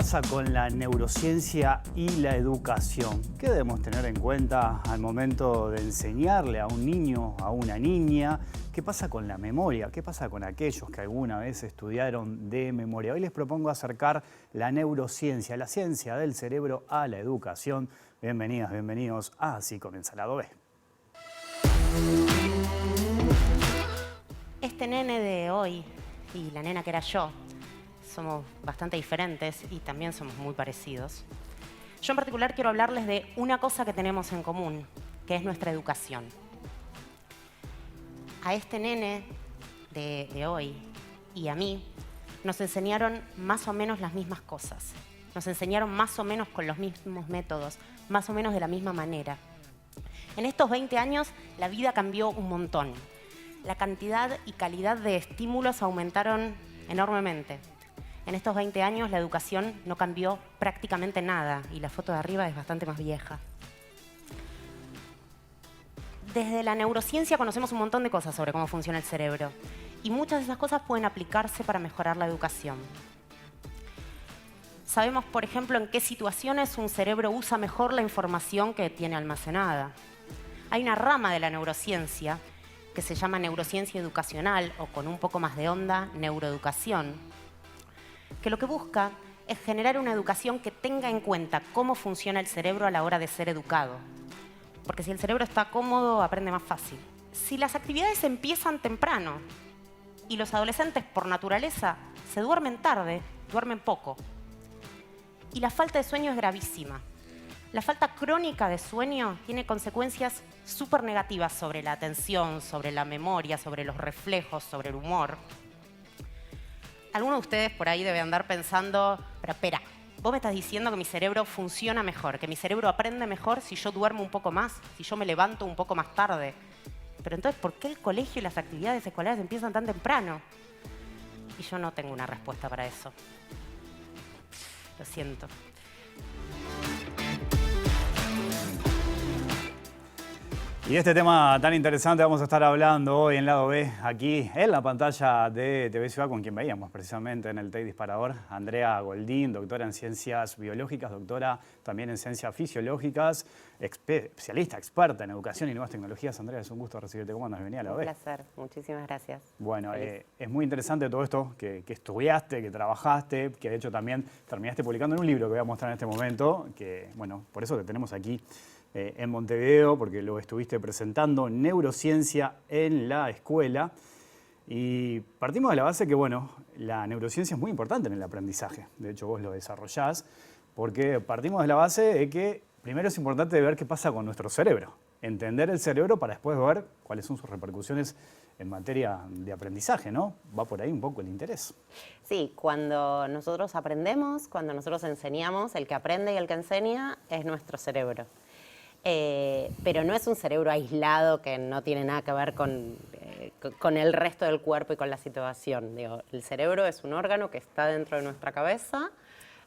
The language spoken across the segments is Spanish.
pasa con la neurociencia y la educación? ¿Qué debemos tener en cuenta al momento de enseñarle a un niño, a una niña? ¿Qué pasa con la memoria? ¿Qué pasa con aquellos que alguna vez estudiaron de memoria? Hoy les propongo acercar la neurociencia, la ciencia del cerebro a la educación. Bienvenidas, bienvenidos a Así Comienza Lado B. Este nene de hoy y la nena que era yo somos bastante diferentes y también somos muy parecidos. Yo en particular quiero hablarles de una cosa que tenemos en común, que es nuestra educación. A este nene de hoy y a mí nos enseñaron más o menos las mismas cosas. Nos enseñaron más o menos con los mismos métodos, más o menos de la misma manera. En estos 20 años la vida cambió un montón. La cantidad y calidad de estímulos aumentaron enormemente. En estos 20 años la educación no cambió prácticamente nada y la foto de arriba es bastante más vieja. Desde la neurociencia conocemos un montón de cosas sobre cómo funciona el cerebro y muchas de esas cosas pueden aplicarse para mejorar la educación. Sabemos, por ejemplo, en qué situaciones un cerebro usa mejor la información que tiene almacenada. Hay una rama de la neurociencia que se llama neurociencia educacional o con un poco más de onda, neuroeducación, que lo que busca es generar una educación que tenga en cuenta cómo funciona el cerebro a la hora de ser educado. Porque si el cerebro está cómodo, aprende más fácil. Si las actividades empiezan temprano y los adolescentes por naturaleza se duermen tarde, duermen poco. Y la falta de sueño es gravísima. La falta crónica de sueño tiene consecuencias súper negativas sobre la atención, sobre la memoria, sobre los reflejos, sobre el humor. Algunos de ustedes por ahí deben andar pensando, pero espera, vos me estás diciendo que mi cerebro funciona mejor, que mi cerebro aprende mejor si yo duermo un poco más, si yo me levanto un poco más tarde. Pero entonces, ¿por qué el colegio y las actividades escolares empiezan tan temprano? Y yo no tengo una respuesta para eso. Lo siento. Y de este tema tan interesante vamos a estar hablando hoy en Lado B, aquí en la pantalla de TV Ciudad, con quien veíamos precisamente en el TEC Disparador, Andrea Goldín, doctora en Ciencias Biológicas, doctora también en Ciencias Fisiológicas, especialista, experta en Educación y Nuevas Tecnologías. Andrea, es un gusto recibirte. ¿Cómo andas? Bienvenida a Lado B. Un placer, muchísimas gracias. Bueno, es muy interesante todo esto que estudiaste, que trabajaste, que de hecho también terminaste publicando en un libro que voy a mostrar en este momento, que bueno, por eso te tenemos aquí en Montevideo, porque lo estuviste presentando, Neurociencia en la Escuela. Y partimos de la base que, bueno, la neurociencia es muy importante en el aprendizaje. De hecho, vos lo desarrollás, porque partimos de la base de que primero es importante ver qué pasa con nuestro cerebro. Entender el cerebro para después ver cuáles son sus repercusiones en materia de aprendizaje, ¿no? Va por ahí un poco el interés. Sí, cuando nosotros aprendemos, cuando nosotros enseñamos, el que aprende y el que enseña es nuestro cerebro. Pero no es un cerebro aislado que no tiene nada que ver con el resto del cuerpo y con la situación. Digo, el cerebro es un órgano que está dentro de nuestra cabeza,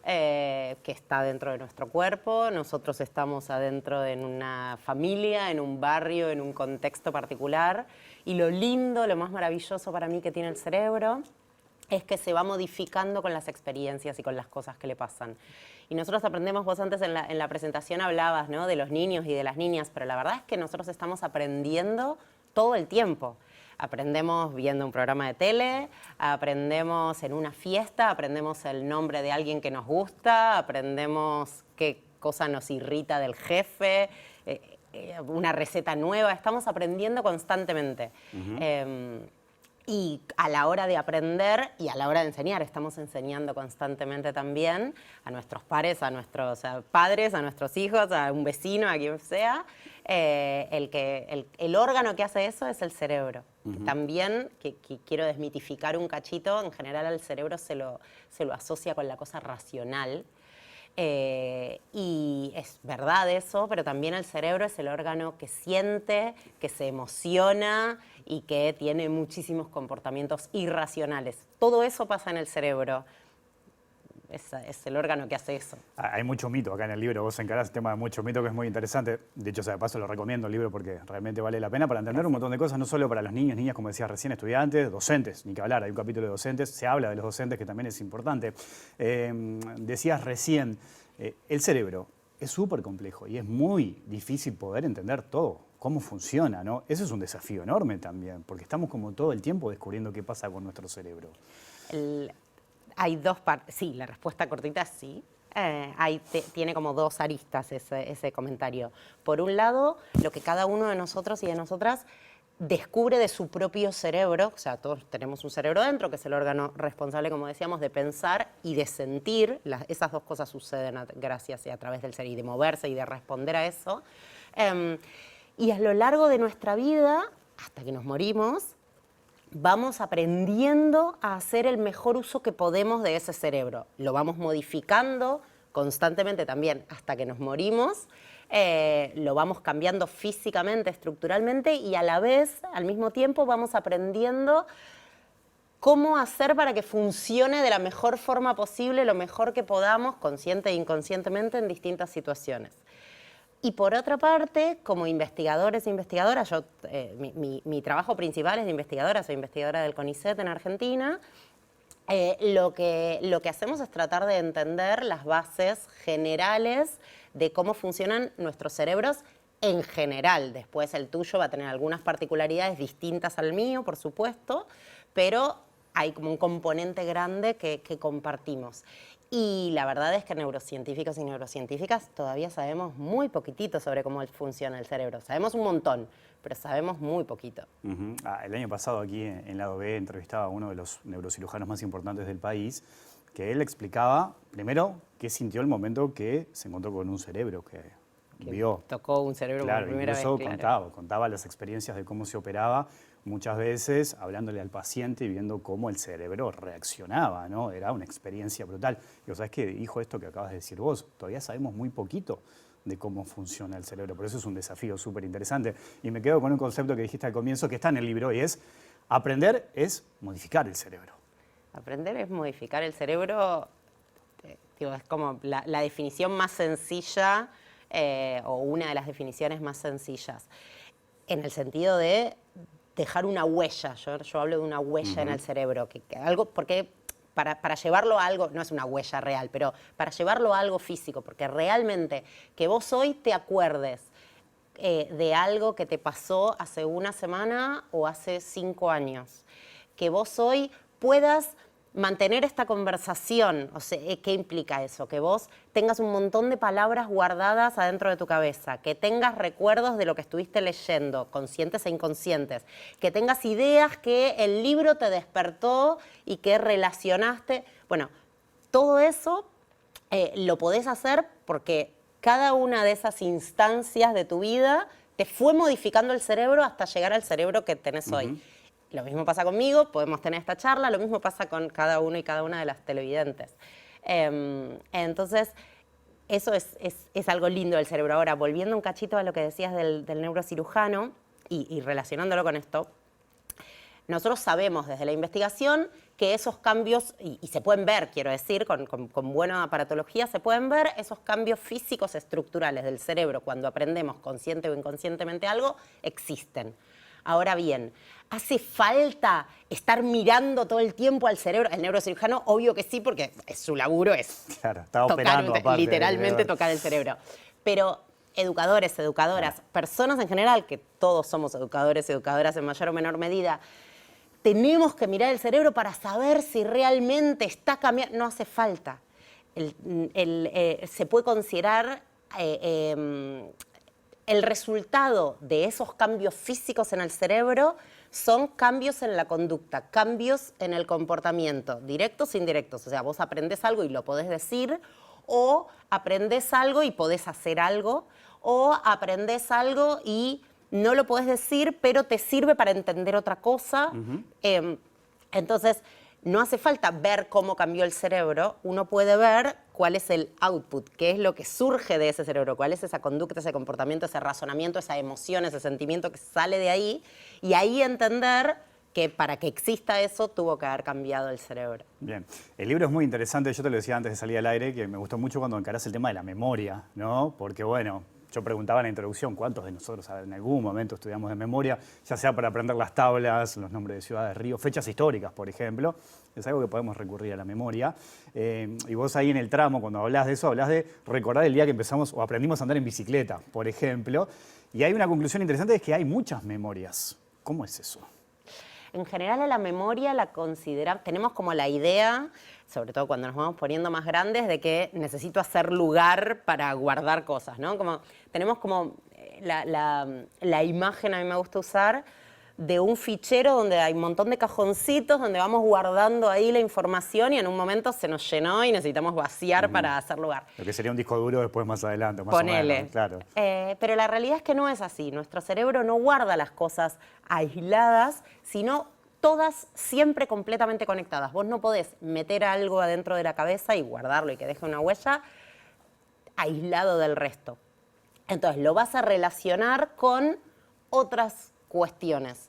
que está dentro de nuestro cuerpo. Nosotros estamos adentro en una familia, en un barrio, en un contexto particular. Y lo lindo, lo más maravilloso para mí que tiene el cerebro es que se va modificando con las experiencias y con las cosas que le pasan. Y nosotros aprendemos, vos antes en la presentación hablabas, ¿no?, de los niños y de las niñas, pero la verdad es que nosotros estamos aprendiendo todo el tiempo. Aprendemos viendo un programa de tele, aprendemos en una fiesta, aprendemos el nombre de alguien que nos gusta, aprendemos qué cosa nos irrita del jefe, una receta nueva, estamos aprendiendo constantemente. Y a la hora de aprender y a la hora de enseñar, estamos enseñando constantemente también a nuestros pares, a nuestros padres, a nuestros hijos, a un vecino, a quien sea. El órgano que hace eso es el cerebro. También, que quiero desmitificar un cachito, en general al cerebro se lo asocia con la cosa racional. Y es verdad eso, pero también el cerebro es el órgano que siente, que se emociona y que tiene muchísimos comportamientos irracionales. Todo eso pasa en el cerebro. es el órgano que hace eso. Hay mucho mito acá en el libro, vos encarás el tema de mucho mito que es muy interesante. De hecho, de paso lo recomiendo el libro porque realmente vale la pena para entender un montón de cosas, no solo para los niños, niñas, como decías recién, estudiantes, docentes, ni que hablar, hay un capítulo de docentes, se habla de los docentes que también es importante. Decías recién, el cerebro es súper complejo y es muy difícil poder entender todo, cómo funciona, ¿no? Eso es un desafío enorme también, porque estamos como todo el tiempo descubriendo qué pasa con nuestro cerebro. Hay dos partes, sí, la respuesta cortita es sí. Tiene como dos aristas ese comentario. Por un lado, lo que cada uno de nosotros y de nosotras descubre de su propio cerebro, o sea, todos tenemos un cerebro dentro, que es el órgano responsable, como decíamos, de pensar y de sentir. Esas dos cosas suceden gracias y a través del cerebro, y de moverse y de responder a eso. Y a lo largo de nuestra vida, hasta que nos morimos, vamos aprendiendo a hacer el mejor uso que podemos de ese cerebro. Lo vamos modificando constantemente también hasta que nos morimos. Lo vamos cambiando físicamente, estructuralmente, y a la vez, al mismo tiempo, vamos aprendiendo cómo hacer para que funcione de la mejor forma posible, lo mejor que podamos, consciente e inconscientemente, en distintas situaciones. Y por otra parte, como investigadores e investigadoras, mi trabajo principal es de investigadora, soy investigadora del CONICET en Argentina. Lo que hacemos es tratar de entender las bases generales de cómo funcionan nuestros cerebros en general. Después el tuyo va a tener algunas particularidades distintas al mío, por supuesto, pero hay como un componente grande que compartimos. Y la verdad es que neurocientíficos y neurocientíficas todavía sabemos muy poquitito sobre cómo funciona el cerebro. Sabemos un montón, pero sabemos muy poquito. El año pasado aquí en Lado B entrevistaba a uno de los neurocirujanos más importantes del país, que él explicaba, primero, qué sintió el momento que se encontró con un cerebro que vio. Tocó un cerebro por primera vez. Claro, contaba las experiencias de cómo se operaba, muchas veces hablándole al paciente y viendo cómo el cerebro reaccionaba, ¿no? Era una experiencia brutal. Y ¿sabes qué? Dijo esto que acabas de decir vos, todavía sabemos muy poquito de cómo funciona el cerebro, por eso es un desafío súper interesante. Y me quedo con un concepto que dijiste al comienzo, que está en el libro, y es, aprender es modificar el cerebro. Aprender es modificar el cerebro, es como la definición más sencilla, o una de las definiciones más sencillas, en el sentido de dejar una huella. Yo hablo de una huella en el cerebro, porque para llevarlo a algo, no es una huella real, pero para llevarlo a algo físico, porque realmente que vos hoy te acuerdes de algo que te pasó hace una semana o hace 5 años, que vos hoy puedas mantener esta conversación, o sea, ¿qué implica eso? Que vos tengas un montón de palabras guardadas adentro de tu cabeza, que tengas recuerdos de lo que estuviste leyendo, conscientes e inconscientes, que tengas ideas que el libro te despertó y que relacionaste. Bueno, todo eso lo podés hacer porque cada una de esas instancias de tu vida te fue modificando el cerebro hasta llegar al cerebro que tenés hoy. Lo mismo pasa conmigo, podemos tener esta charla, lo mismo pasa con cada uno y cada una de las televidentes. Entonces, eso es algo lindo del cerebro. Ahora, volviendo un cachito a lo que decías del neurocirujano y relacionándolo con esto, nosotros sabemos desde la investigación que esos cambios, y se pueden ver, quiero decir, con buena aparatología, se pueden ver esos cambios físicos estructurales del cerebro cuando aprendemos consciente o inconscientemente algo, existen. Ahora bien, ¿hace falta estar mirando todo el tiempo al cerebro? El neurocirujano, obvio que sí, porque su laburo es literalmente tocar el cerebro. Pero educadores, educadoras, personas en general, que todos somos educadores, educadoras en mayor o menor medida, tenemos que mirar el cerebro para saber si realmente está cambiando. No hace falta. Se puede considerar el resultado de esos cambios físicos en el cerebro son cambios en la conducta, cambios en el comportamiento, directos e indirectos. O sea, vos aprendés algo y lo podés decir, o aprendés algo y podés hacer algo, o aprendés algo y no lo podés decir, pero te sirve para entender otra cosa. Entonces, no hace falta ver cómo cambió el cerebro, uno puede ver cuál es el output, qué es lo que surge de ese cerebro, cuál es esa conducta, ese comportamiento, ese razonamiento, esa emoción, ese sentimiento que sale de ahí, y ahí entender que para que exista eso tuvo que haber cambiado el cerebro. Bien, el libro es muy interesante, yo te lo decía antes de salir al aire, que me gustó mucho cuando encarás el tema de la memoria, ¿no? Porque bueno, yo preguntaba en la introducción cuántos de nosotros en algún momento estudiamos de memoria, ya sea para aprender las tablas, los nombres de ciudades, ríos, fechas históricas, por ejemplo. Es algo que podemos recurrir a la memoria. Y vos ahí en el tramo, cuando hablás de eso, hablás de recordar el día que empezamos o aprendimos a andar en bicicleta, por ejemplo. Y hay una conclusión interesante, es que hay muchas memorias. ¿Cómo es eso? En general a la memoria la consideramos, tenemos como la idea, sobre todo cuando nos vamos poniendo más grandes, de que necesito hacer lugar para guardar cosas, ¿no? Tenemos como la imagen, a mí me gusta usar, de un fichero donde hay un montón de cajoncitos donde vamos guardando ahí la información y en un momento se nos llenó y necesitamos vaciar para hacer lugar. Lo que sería un disco duro después más adelante, más Ponele. o menos, claro. Pero la realidad es que no es así. Nuestro cerebro no guarda las cosas aisladas, sino todas siempre completamente conectadas. Vos no podés meter algo adentro de la cabeza y guardarlo y que deje una huella aislado del resto. Entonces lo vas a relacionar con otras cuestiones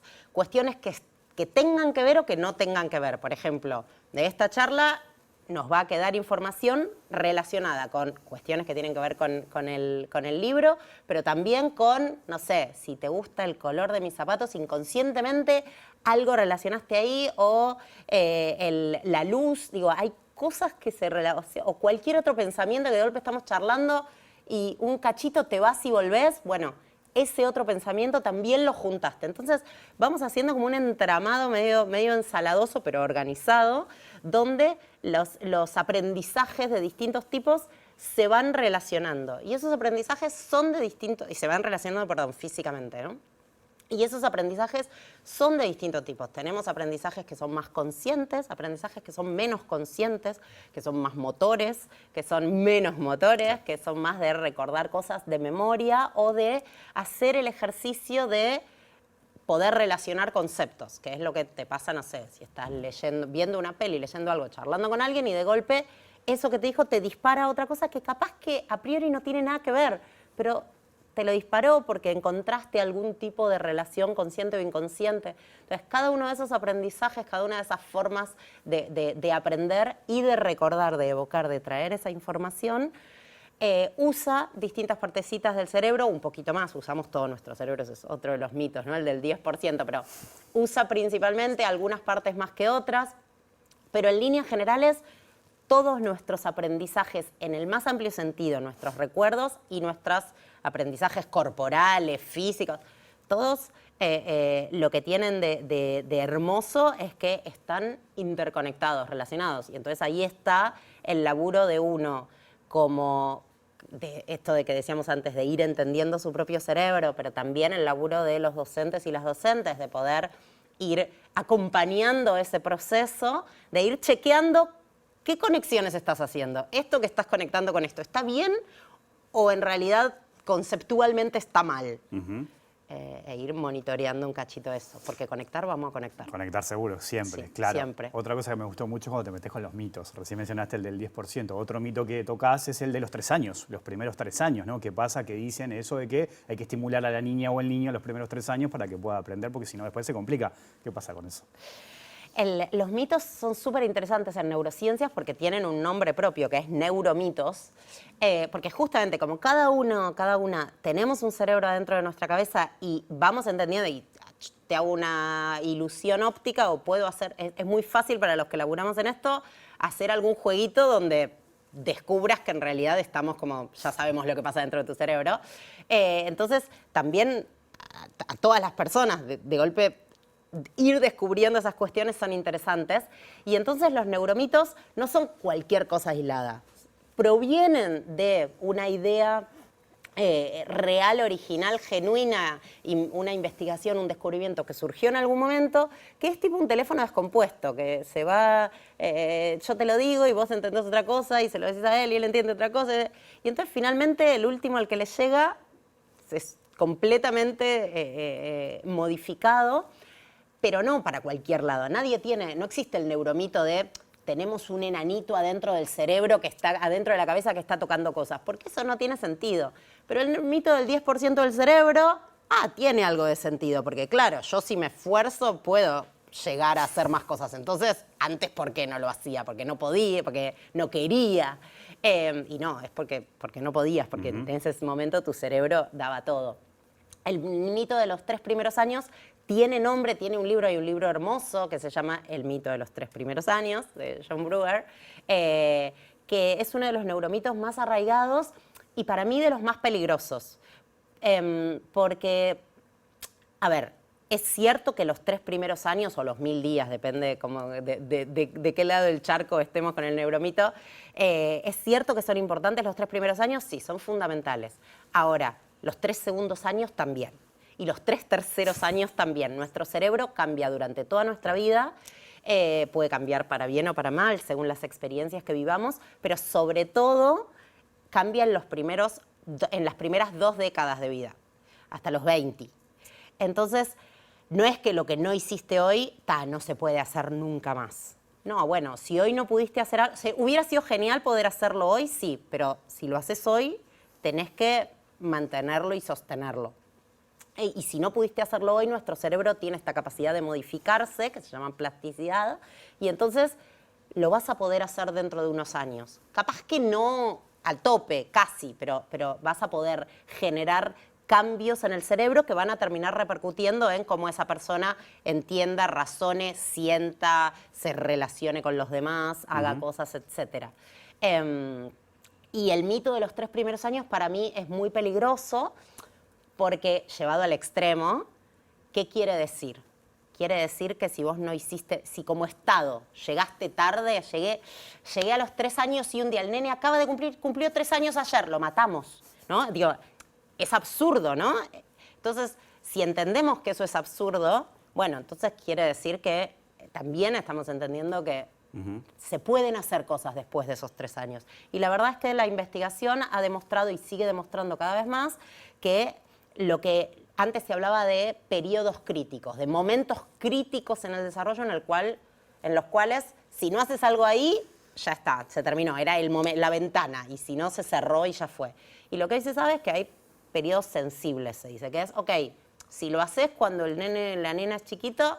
que tengan que ver o que no tengan que ver. Por ejemplo, de esta charla nos va a quedar información relacionada con cuestiones que tienen que ver con el libro, pero también con, no sé, si te gusta el color de mis zapatos, inconscientemente algo relacionaste ahí, o la luz, digo, hay cosas que se relacionan, o cualquier otro pensamiento que de golpe estamos charlando y un cachito te vas y volvés, bueno, ese otro pensamiento también lo juntaste. Entonces vamos haciendo como un entramado medio ensaladoso, pero organizado, donde los aprendizajes de distintos tipos se van relacionando. Y esos aprendizajes son de distintos, y se van relacionando, perdón, físicamente, ¿no? Y esos aprendizajes son de distintos tipos. Tenemos aprendizajes que son más conscientes, aprendizajes que son menos conscientes, que son más motores, que son menos motores, que son más de recordar cosas de memoria o de hacer el ejercicio de poder relacionar conceptos, que es lo que te pasa, no sé, si estás viendo una peli, leyendo algo, charlando con alguien y de golpe eso que te dijo te dispara a otra cosa que capaz que a priori no tiene nada que ver, pero te lo disparó porque encontraste algún tipo de relación consciente o inconsciente. Entonces, cada uno de esos aprendizajes, cada una de esas formas de aprender y de recordar, de evocar, de traer esa información, usa distintas partecitas del cerebro, un poquito más, usamos todo nuestro cerebro, ese es otro de los mitos, ¿no? El del 10%, pero usa principalmente algunas partes más que otras, pero en líneas generales todos nuestros aprendizajes en el más amplio sentido, nuestros recuerdos y nuestros aprendizajes corporales, físicos, todos lo que tienen de hermoso es que están interconectados, relacionados. Y entonces ahí está el laburo de uno, como de esto de que decíamos antes, de ir entendiendo su propio cerebro, pero también el laburo de los docentes y las docentes, de poder ir acompañando ese proceso, de ir chequeando qué conexiones estás haciendo. Esto que estás conectando con esto, ¿está bien o en realidad conceptualmente está mal? E ir monitoreando un cachito eso, porque conectar vamos a conectar. Conectar seguro, siempre, Sí, claro. siempre. Otra cosa que me gustó mucho es cuando te metes con los mitos. Recién mencionaste el del 10%. Otro mito que tocas es el de los 3 años, los primeros 3 años, ¿no? ¿Qué pasa? Que dicen eso de que hay que estimular a la niña o el niño los primeros 3 años para que pueda aprender, porque si no después se complica. ¿Qué pasa con eso? Los mitos son súper interesantes en neurociencias porque tienen un nombre propio, que es neuromitos, porque justamente como cada una tenemos un cerebro adentro de nuestra cabeza y vamos entendiendo y te hago una ilusión óptica o puedo hacer, es muy fácil para los que laburamos en esto, hacer algún jueguito donde descubras que en realidad estamos como, ya sabemos lo que pasa dentro de tu cerebro. Entonces también a todas las personas de golpe ir descubriendo esas cuestiones son interesantes. Y entonces los neuromitos no son cualquier cosa aislada. Provienen de una idea real, original, genuina, y una investigación, un descubrimiento que surgió en algún momento, que es tipo un teléfono descompuesto, que se va, yo te lo digo y vos entendés otra cosa y se lo decís a él y él entiende otra cosa. Y entonces finalmente el último al que le llega es completamente modificado, pero no para cualquier lado. No existe el neuromito de tenemos un enanito adentro del cerebro que está adentro de la cabeza que está tocando cosas, porque eso no tiene sentido. Pero el mito del 10% del cerebro, tiene algo de sentido, porque claro, yo si me esfuerzo puedo llegar a hacer más cosas. Entonces, antes, ¿por qué no lo hacía? Porque no podía, porque no quería. Y no, es porque no podías, porque en ese momento tu cerebro daba todo. El mito de los 3 primeros años tiene nombre, tiene un libro, hay un libro hermoso que se llama El mito de los 3 primeros años, de John Bruegger, que es uno de los neuromitos más arraigados y para mí de los más peligrosos. Porque, a ver, es cierto que los 3 primeros años o los 1000 días, depende como de qué lado del charco estemos con el neuromito, es cierto que son importantes los 3 primeros años, sí, son fundamentales. Ahora, los 3 segundos años también. Y los 3 terceros años también. Nuestro cerebro cambia durante toda nuestra vida, puede cambiar para bien o para mal, según las experiencias que vivamos, pero sobre todo cambia en las primeras 2 décadas de vida, hasta los 20. Entonces, no es que lo que no hiciste hoy, no se puede hacer nunca más. No, bueno, si hoy no pudiste hacer algo, hubiera sido genial poder hacerlo hoy, sí, pero si lo haces hoy, tenés que mantenerlo y sostenerlo. Y si no pudiste hacerlo hoy, nuestro cerebro tiene esta capacidad de modificarse, que se llama plasticidad, y entonces lo vas a poder hacer dentro de unos años. Capaz que no al tope, casi, pero vas a poder generar cambios en el cerebro que van a terminar repercutiendo en cómo esa persona entienda, razone, sienta, se relacione con los demás, haga cosas, etc. Y el mito de los 3 primeros años para mí es muy peligroso porque, llevado al extremo, ¿qué quiere decir? Quiere decir que si vos no hiciste, si como Estado llegaste tarde, llegué a los 3 años y un día el nene acaba de cumplió 3 años ayer, lo matamos, ¿no? Digo, es absurdo, ¿no? Entonces, si entendemos que eso es absurdo, bueno, entonces quiere decir que también estamos entendiendo que se pueden hacer cosas después de esos 3 años. Y la verdad es que la investigación ha demostrado y sigue demostrando cada vez más que lo que antes se hablaba de periodos críticos, de momentos críticos en el desarrollo en los cuales si no haces algo ahí, ya está, se terminó, era la ventana, y si no se cerró y ya fue. Y lo que hoy se sabe es que hay periodos sensibles, se dice, que es, ok, si lo haces cuando el nene, la nena es chiquito,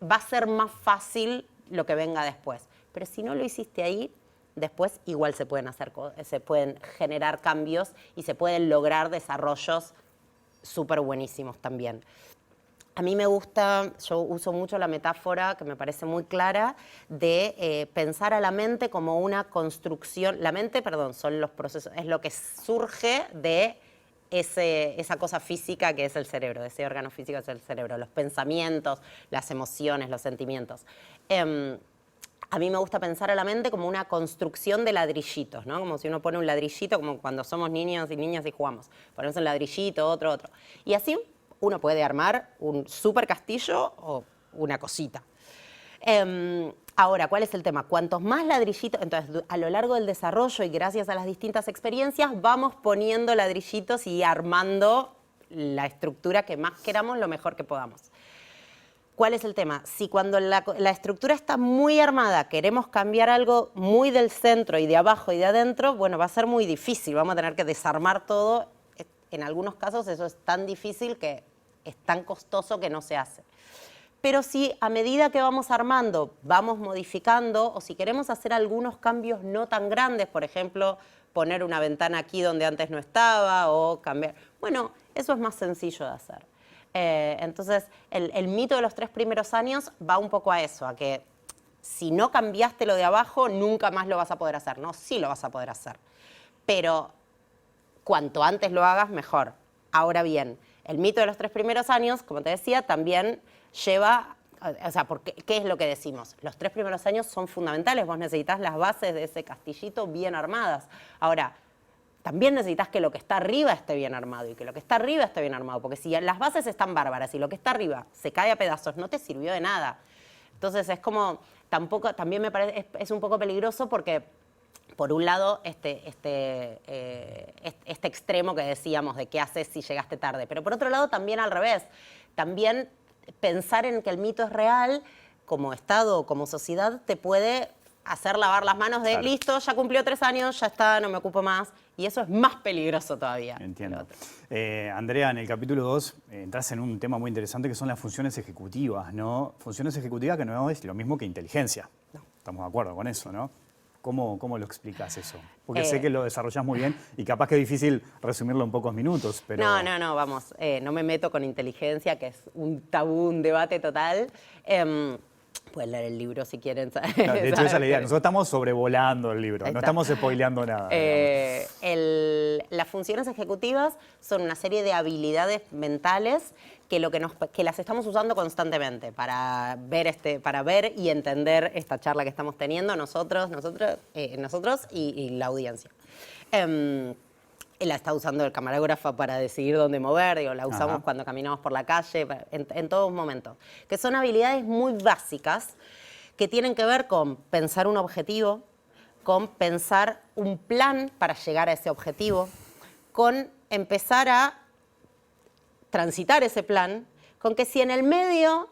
va a ser más fácil lo que venga después. Pero si no lo hiciste ahí, después igual se pueden generar cambios y se pueden lograr desarrollos súper buenísimos también. A mí me gusta, yo uso mucho la metáfora, que me parece muy clara, de pensar a la mente como una construcción. La mente, perdón, son los procesos, es lo que surge de esa cosa física que es el cerebro, de ese órgano físico que es el cerebro, los pensamientos, las emociones, los sentimientos. A mí me gusta pensar a la mente como una construcción de ladrillitos, ¿no? Como si uno pone un ladrillito, como cuando somos niños y niñas y jugamos. Ponemos un ladrillito, otro. Y así uno puede armar un super castillo o una cosita. Ahora, ¿cuál es el tema? Cuantos más ladrillitos, entonces a lo largo del desarrollo y gracias a las distintas experiencias, vamos poniendo ladrillitos y armando la estructura que más queramos lo mejor que podamos. ¿Cuál es el tema? Si cuando la estructura está muy armada queremos cambiar algo muy del centro y de abajo y de adentro, bueno, va a ser muy difícil, vamos a tener que desarmar todo. En algunos casos eso es tan difícil que es tan costoso que no se hace. Pero si a medida que vamos armando, vamos modificando, o si queremos hacer algunos cambios no tan grandes, por ejemplo, poner una ventana aquí donde antes no estaba o cambiar, bueno, eso es más sencillo de hacer. Entonces, el mito de los 3 primeros años va un poco a eso, a que si no cambiaste lo de abajo, nunca más lo vas a poder hacer. No, sí lo vas a poder hacer, pero cuanto antes lo hagas, mejor. Ahora bien, el mito de los 3 primeros años, como te decía, también lleva, o sea, ¿qué es lo que decimos? Los 3 primeros años son fundamentales, vos necesitas las bases de ese castillito bien armadas. Ahora, también necesitas que lo que está arriba esté bien armado y que lo que está arriba esté bien armado, porque si las bases están bárbaras y lo que está arriba se cae a pedazos, no te sirvió de nada. Entonces es como, también me parece, es un poco peligroso porque, por un lado, este extremo que decíamos de qué haces si llegaste tarde, pero por otro lado también al revés, también pensar en que el mito es real, como Estado o como sociedad, te puede hacer lavar las manos de, Claro. listo, ya cumplió 3 años, ya está, no me ocupo más. Y eso es más peligroso todavía. Entiendo. Andrea, en el capítulo 2 entras en un tema muy interesante que son las funciones ejecutivas, ¿no? Funciones ejecutivas que no es lo mismo que inteligencia. No. Estamos de acuerdo con eso, ¿no? ¿Cómo lo explicas eso? Porque sé que lo desarrollas muy bien y capaz que es difícil resumirlo en pocos minutos, pero... No, vamos, no me meto con inteligencia, que es un tabú, un debate total. Pueden leer el libro si quieren. Claro, de hecho, esa es la idea. Nosotros estamos sobrevolando el libro, Ahí no está. estamos spoileando nada. Las funciones ejecutivas son una serie de habilidades mentales que las estamos usando constantemente para ver y entender esta charla que estamos teniendo nosotros y la audiencia. La está usando el camarógrafo para decidir dónde mover, la usamos cuando caminamos por la calle, en todo momento. Que son habilidades muy básicas que tienen que ver con pensar un objetivo, con pensar un plan para llegar a ese objetivo, con empezar a transitar ese plan, con que si en el medio,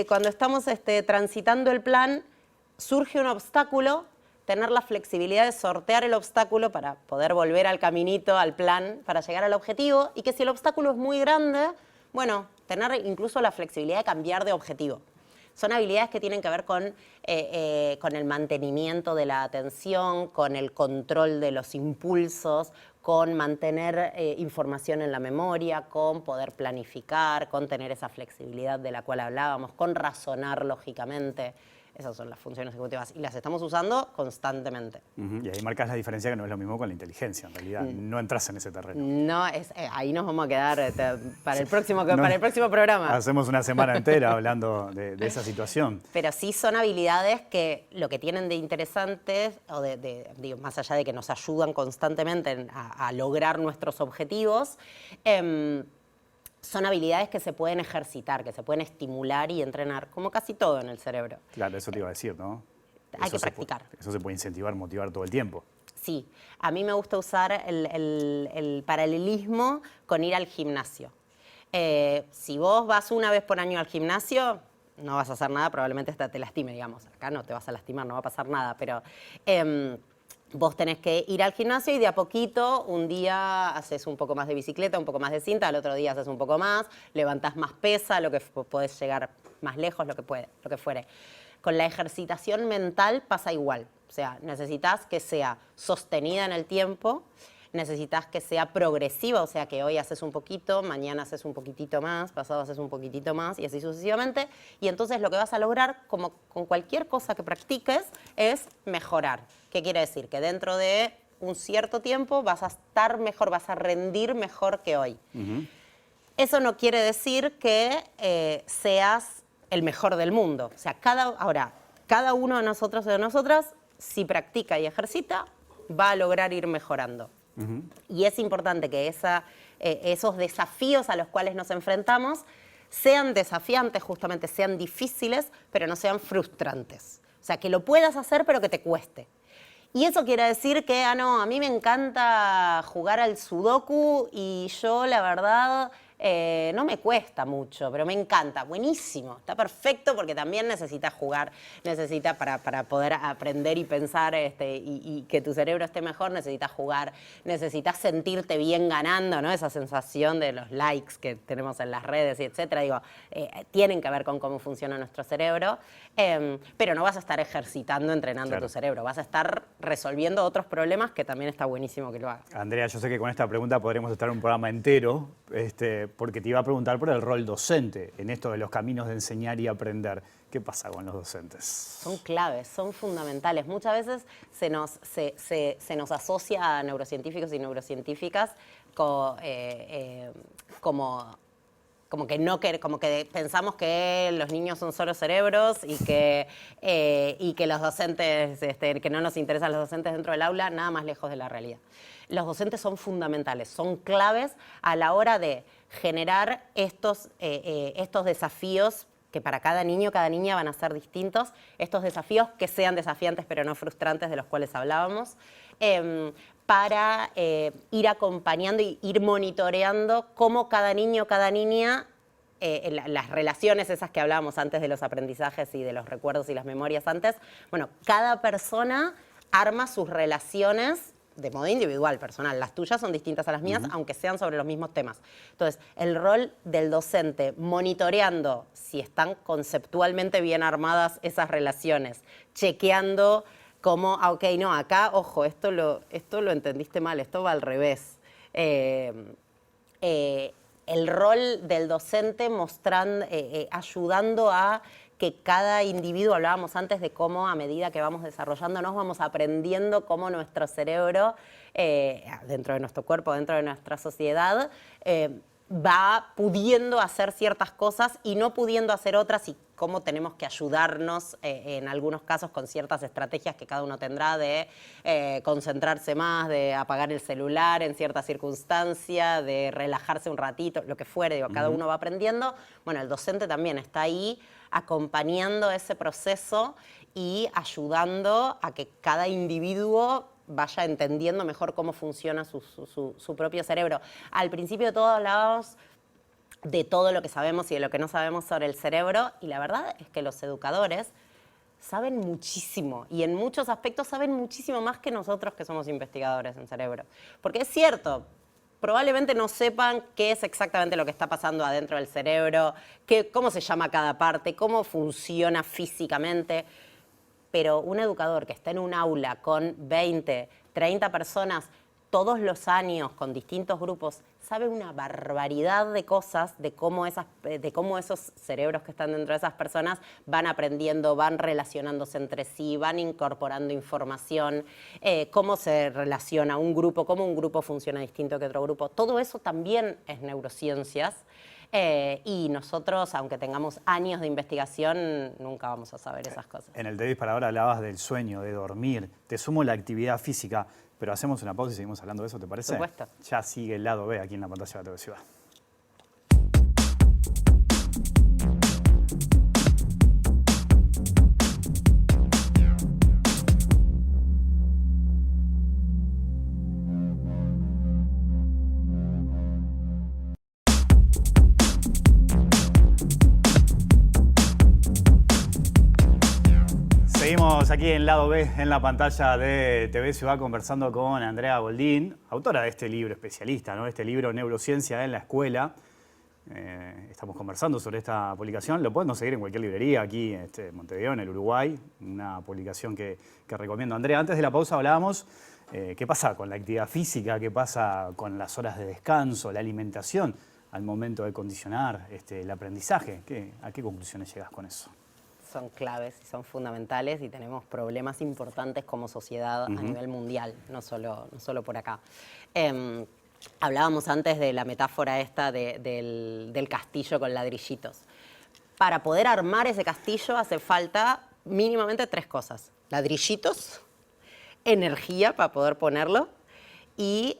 cuando estamos transitando el plan, surge un obstáculo, tener la flexibilidad de sortear el obstáculo para poder volver al caminito, al plan, para llegar al objetivo, y que si el obstáculo es muy grande, bueno, tener incluso la flexibilidad de cambiar de objetivo. Son habilidades que tienen que ver con el mantenimiento de la atención, con el control de los impulsos, con mantener información en la memoria, con poder planificar, con tener esa flexibilidad de la cual hablábamos, con razonar lógicamente. Esas son las funciones ejecutivas y las estamos usando constantemente. Y ahí marcas la diferencia que no es lo mismo con la inteligencia, en realidad. No entras en ese terreno. No, ahí nos vamos a quedar para el próximo programa. Hacemos una semana entera hablando de esa situación. Pero sí son habilidades que lo que tienen de interesantes, digo, más allá de que nos ayudan constantemente a lograr nuestros objetivos, son habilidades que se pueden ejercitar, que se pueden estimular y entrenar, como casi todo en el cerebro. Claro, eso te iba a decir, ¿no? Hay que practicar. Eso se puede incentivar, motivar todo el tiempo. Sí, a mí me gusta usar el paralelismo con ir al gimnasio. Si vos vas una vez por año al gimnasio, no vas a hacer nada, probablemente hasta te lastime, digamos. Acá no te vas a lastimar, no va a pasar nada, pero... vos tenés que ir al gimnasio y de a poquito, un día haces un poco más de bicicleta, un poco más de cinta, al otro día haces un poco más, levantás más pesa, lo que podés llegar más lejos, lo que fuere. Con la ejercitación mental pasa igual. O sea, necesitas que sea sostenida en el tiempo, necesitas que sea progresiva, o sea, que hoy haces un poquito, mañana haces un poquitito más, pasado haces un poquitito más y así sucesivamente. Y entonces lo que vas a lograr, como con cualquier cosa que practiques, es mejorar. ¿Qué quiere decir? Que dentro de un cierto tiempo vas a estar mejor, vas a rendir mejor que hoy. Eso no quiere decir que seas el mejor del mundo. O sea, cada uno de nosotros o de nosotras, si practica y ejercita, va a lograr ir mejorando. Y es importante que esos desafíos a los cuales nos enfrentamos sean desafiantes, justamente sean difíciles, pero no sean frustrantes. O sea, que lo puedas hacer, pero que te cueste. Y eso quiere decir que, a mí me encanta jugar al sudoku y yo, la verdad, no me cuesta mucho, pero me encanta. Buenísimo, está perfecto porque también necesitas jugar, necesitas para poder aprender y pensar y que tu cerebro esté mejor, necesitas jugar, necesitas sentirte bien ganando, ¿no? Esa sensación de los likes que tenemos en las redes y etcétera. Digo, tienen que ver con cómo funciona nuestro cerebro, pero no vas a estar ejercitando, entrenando tu cerebro, vas a estar resolviendo otros problemas que también está buenísimo que lo hagas. Andrea, yo sé que con esta pregunta podremos estar un programa entero, porque te iba a preguntar por el rol docente en esto de los caminos de enseñar y aprender. ¿Qué pasa con los docentes? Son claves, son fundamentales. Muchas veces se nos asocia a neurocientíficos y neurocientíficas como que pensamos que los niños son solo cerebros y que los docentes, que no nos interesan los docentes dentro del aula, nada más lejos de la realidad. Los docentes son fundamentales, son claves a la hora de generar estos desafíos que para cada niño, cada niña van a ser distintos, estos desafíos que sean desafiantes pero no frustrantes de los cuales hablábamos, para ir acompañando y ir monitoreando cómo cada niño, cada niña las relaciones esas que hablábamos antes de los aprendizajes y de los recuerdos y las memorias antes, bueno, cada persona arma sus relaciones de modo individual, personal. Las tuyas son distintas a las mías, aunque sean sobre los mismos temas. Entonces, el rol del docente monitoreando si están conceptualmente bien armadas esas relaciones, chequeando cómo, ok, no, acá, ojo, esto lo entendiste mal, esto va al revés. El rol del docente mostrando, ayudando a que cada individuo, hablábamos antes de cómo a medida que vamos desarrollándonos vamos aprendiendo cómo nuestro cerebro, dentro de nuestro cuerpo, dentro de nuestra sociedad, va pudiendo hacer ciertas cosas y no pudiendo hacer otras, y cómo tenemos que ayudarnos en algunos casos con ciertas estrategias que cada uno tendrá de concentrarse más, de apagar el celular en cierta circunstancia, de relajarse un ratito, lo que fuere, digo, cada uno va aprendiendo. Bueno, el docente también está ahí acompañando ese proceso y ayudando a que cada individuo vaya entendiendo mejor cómo funciona su propio cerebro. Al principio de todo hablábamos de todo lo que sabemos y de lo que no sabemos sobre el cerebro, y la verdad es que los educadores saben muchísimo, y en muchos aspectos saben muchísimo más que nosotros que somos investigadores en cerebro. Porque es cierto, probablemente no sepan qué es exactamente lo que está pasando adentro del cerebro, cómo se llama cada parte, cómo funciona físicamente. Pero un educador que está en un aula con 20, 30 personas todos los años, con distintos grupos, sabe una barbaridad de cosas de cómo esos cerebros que están dentro de esas personas van aprendiendo, van relacionándose entre sí, van incorporando información, cómo se relaciona un grupo, cómo un grupo funciona distinto que otro grupo. Todo eso también es neurociencias. Y nosotros, aunque tengamos años de investigación, nunca vamos a saber esas cosas. En el Te para ahora hablabas del sueño, de dormir. Te sumo la actividad física, pero hacemos una pausa y seguimos hablando de eso, ¿te parece? Por supuesto. Ya sigue el lado B aquí en la pantalla de TV Ciudad. Seguimos aquí en Lado B, en la pantalla de TV Ciudad, conversando con Andrea Goldín, autora de este libro, especialista, ¿no? Este libro Neurociencia en la Escuela. Estamos conversando sobre esta publicación. Lo pueden conseguir en cualquier librería aquí en Montevideo, en el Uruguay. Una publicación que recomiendo. Andrea, antes de la pausa hablábamos qué pasa con la actividad física, qué pasa con las horas de descanso, la alimentación, al momento de condicionar el aprendizaje. ¿A qué conclusiones llegas con eso? Son claves y son fundamentales, y tenemos problemas importantes como sociedad a nivel mundial, no solo por acá. Hablábamos antes de la metáfora esta del castillo con ladrillitos. Para poder armar ese castillo hace falta mínimamente 3 cosas: ladrillitos, energía para poder ponerlo y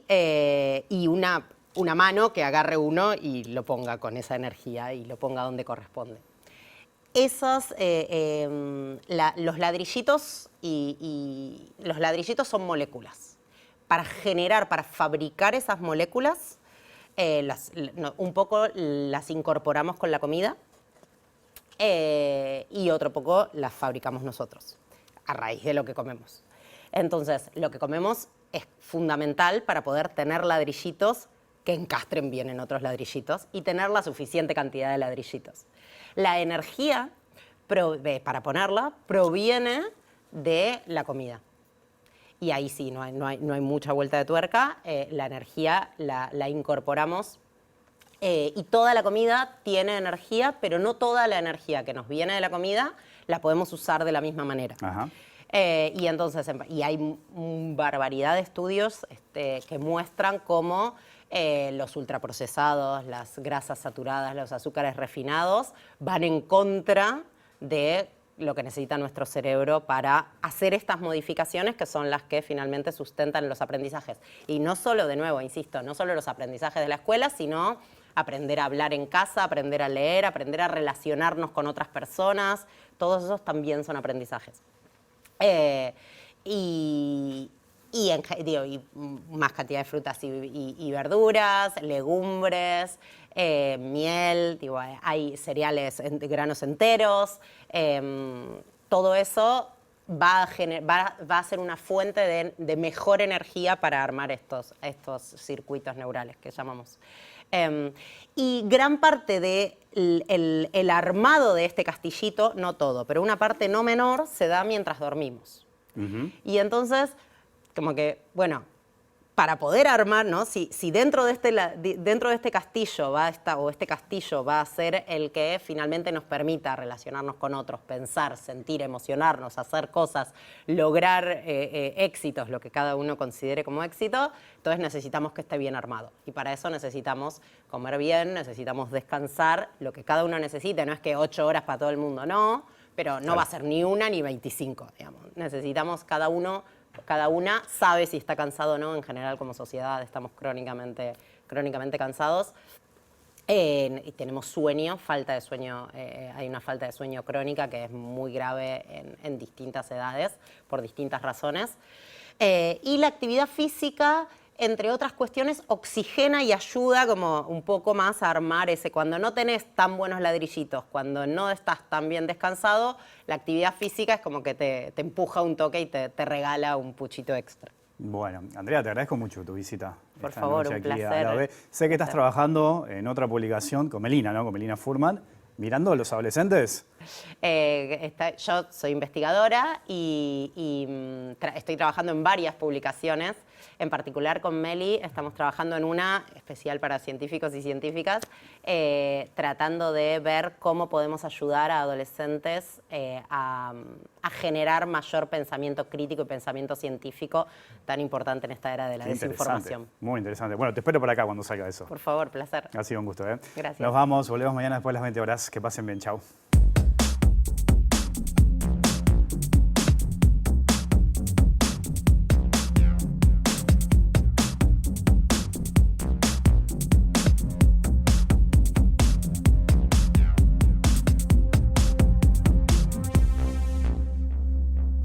una mano que agarre uno y lo ponga con esa energía y lo ponga donde corresponde. Los ladrillitos los ladrillitos son moléculas. Para fabricar esas moléculas, un poco las incorporamos con la comida y otro poco las fabricamos nosotros, a raíz de lo que comemos. Entonces, lo que comemos es fundamental para poder tener ladrillitos que encastren bien en otros ladrillitos y tener la suficiente cantidad de ladrillitos. La energía, para ponerla, proviene de la comida. Y ahí sí, no hay mucha vuelta de tuerca. La energía la incorporamos y toda la comida tiene energía, pero no toda la energía que nos viene de la comida la podemos usar de la misma manera. Ajá. Y hay barbaridad de estudios que muestran cómo los ultraprocesados, las grasas saturadas, los azúcares refinados van en contra de lo que necesita nuestro cerebro para hacer estas modificaciones que son las que finalmente sustentan los aprendizajes. Y no solo, de nuevo, insisto, no solo los aprendizajes de la escuela, sino aprender a hablar en casa, aprender a leer, aprender a relacionarnos con otras personas. Todos esos también son aprendizajes. Y y, más cantidad de frutas y verduras, legumbres, miel, digo, hay cereales, granos enteros, todo eso va a ser una fuente de mejor energía para armar estos circuitos neurales que llamamos. Y gran parte del armado de este castillito, no todo, pero una parte no menor, se da mientras dormimos. Y entonces, como que, bueno, para poder armar, ¿no? Si dentro de este castillo este castillo va a ser el que finalmente nos permita relacionarnos con otros, pensar, sentir, emocionarnos, hacer cosas, lograr éxitos, lo que cada uno considere como éxito, entonces necesitamos que esté bien armado. Y para eso necesitamos comer bien, necesitamos descansar, lo que cada uno necesite. No es que 8 horas para todo el mundo, no, pero no va a ser ni 1 ni 25, digamos. Necesitamos cada una sabe si está cansado o no. En general, como sociedad, estamos crónicamente cansados. Y tenemos sueño, falta de sueño. Hay una falta de sueño crónica que es muy grave en distintas edades, por distintas razones. Y la actividad física, entre otras cuestiones, oxigena y ayuda como un poco más a armar cuando no tenés tan buenos ladrillitos, cuando no estás tan bien descansado, la actividad física es como que te empuja un toque y te regala un puchito extra. Bueno, Andrea, te agradezco mucho tu visita. Por favor, un placer. Sé que estás trabajando en otra publicación con Melina, ¿no? Con Melina Furman, mirando a los adolescentes. Yo soy investigadora y estoy trabajando en varias publicaciones. En particular con Meli estamos trabajando en una especial para científicos y científicas, tratando de ver cómo podemos ayudar a adolescentes a generar mayor pensamiento crítico y pensamiento científico tan importante en esta era de la desinformación. Muy interesante. Bueno, te espero por acá cuando salga eso. Por favor, placer. Ha sido un gusto, ¿eh? Gracias. Nos vamos, volvemos mañana después de las 20 horas. Que pasen bien, chao.